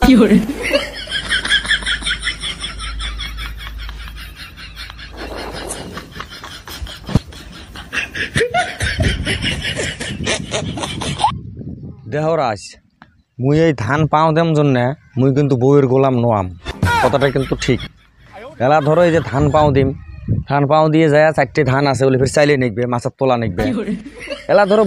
দেহরাজ মুই এই ধান পাও দেম জন্যে মুই কিন্তু বউয়ের গোলাম নোয়াম, কথাটা কিন্তু ঠিক। এলা ধরো এই যে ধান পাও দিম, ধান পাও দিয়ে যায় 4টে ধান আছে বলে ফির চাইলে নিকবে, মাছের তোলা নিকবে। এলা ধরো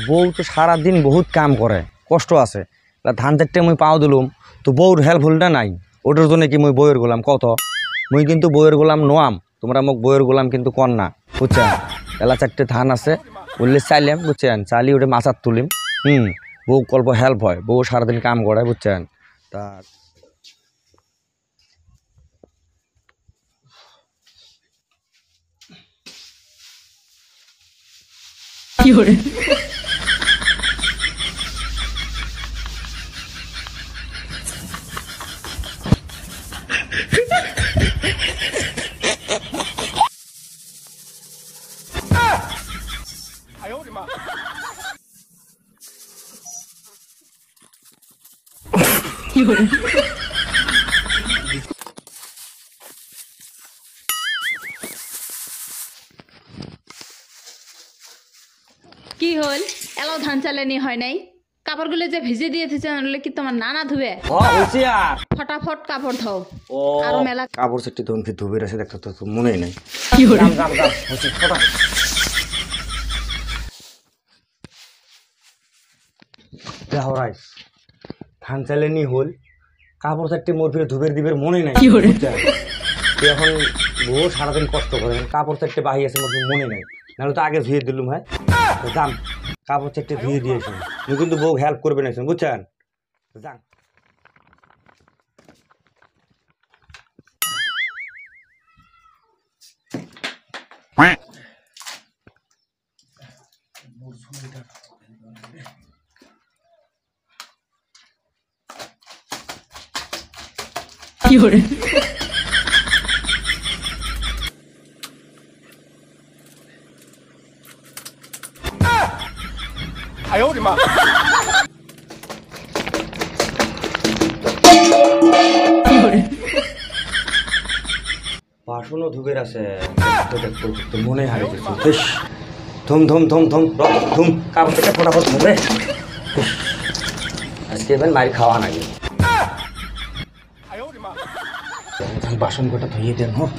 বউ তো সারাদিন বহুত কাম করে, কষ্ট আছে। এলা ধান 4টে মুই পাও দিলুম, তো বউর হেল্পফুলটা নাই, ওটার জন্য কি মুই বউয়ের গোলাম কত? মুই কিন্তু বউয়ের গোলাম নোয়াম, তোমরা মোক বউয়ের গোলাম কিন্তু কর না, বুঝছেন? এলা 4টে ধান আছে বললে চাইলাম, বুঝছেন? চালি ওটা মাছার তুলিম, বউ অল্প হেল্প হয়, বউ সারাদিন কাম করে, বুঝছেন? তা কি হল? এলাও ধান চালানি হয় নাই, কাপড়গুলো যে ভিজে দিয়েছে কি তোমার নানা ধুবে? ফটাফট কাপড় ধোও। আর মেলা কাপড় সেটি ধুন ফির ধুবে আছে, দেখতে তো মনেই নাই। ধান চালানি হল, কাপড় চারটি মোর ফিরে ধুবের দিবের মনে নাই। এখন বউ সারাদিন কষ্ট করে, কাপড় 4টে বাহি আছে মোর মনে নাই, নাহলে তো আগে ধুয়ে দিলুম। হ্যাঁ যান, কাপড় 4টে ধুয়ে দিয়েছেন, তুই কিন্তু বউ হেল্প করবে না, বুঝছেন? যান। বাসনও ধুবের আছে, মনে হারিয়ে গেছে। ধুম ধুম ধুম ধুম ধুম, কাপড় থেকে ফটাফট ধুবে। আজকে এবার মারি খাওয়া নাকি, বাসন কটা ধুয়ে দেন। হোক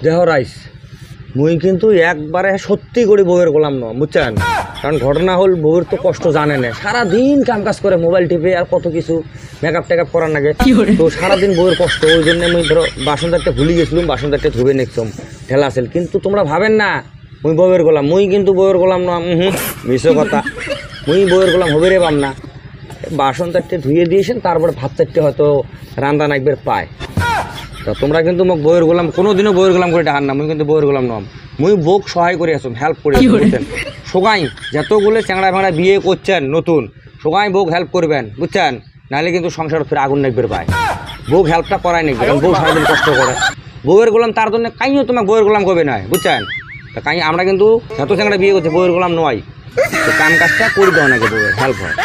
দেহ রাইস, মুই কিন্তু একবারে সত্যি করে বউয়ের গোলাম নয়, বুঝছেন? কারণ ঘটনা হল বউয়ের তো কষ্ট জানে না, সারাদিন কাম কাজ করে, মোবাইল টিপে আর কত কিছু মেকআপ টেকআপ করার লাগে, তো সারাদিন বউয়ের কষ্ট। ওই জন্য মুই ধরো বাসন 4টে ভুলে গেছিলাম, বাসন 4টে ধুবে নিচ্ছম ঠেলা আসেল। কিন্তু তোমরা ভাবেন না মুই বউয়ের গোলাম, মুই কিন্তু বউয়ের গোলাম নয়। মিশো কথা, মুই বউয়ের গোলাম হবে রে পাম না। বাসন 4টে ধুয়ে দিয়েছেন, তারপরে ভাত 4টে হয়তো রান্না নাকবের পায়। তা তোমরা কিন্তু মোক বউয়ের গোলাম কোনোদিনও বউয়ের গোলাম করে ডাকান না, মুই কিন্তু বউয়ের গোলাম নম। মুই বউক সহায় করে আসুন, হেল্প করে বুঝছেন? সবাই যতগুলো চ্যাংড়া ভেঙড়া বিয়ে করছেন নতুন, সবাই বউক হেল্প করবেন, বুঝছেন? নাহলে কিন্তু সংসার ফের আগুন নাকবের পায়। বউক হেল্পটা করাই নাকবে, কারণ বউ সারাদিন কষ্ট করে। বউয়ের গোলাম তার জন্য কাইও তোমাকে বউয়ের গোলাম করবে না, বুঝছেন? তা কাই আমরা কিন্তু যত চ্যাংড়া বিয়ে করছে বউয়ের গোলাম নয়, তো কাম কাজটা করে দেওয়া নাকি বউয়ের হেল্প হয়।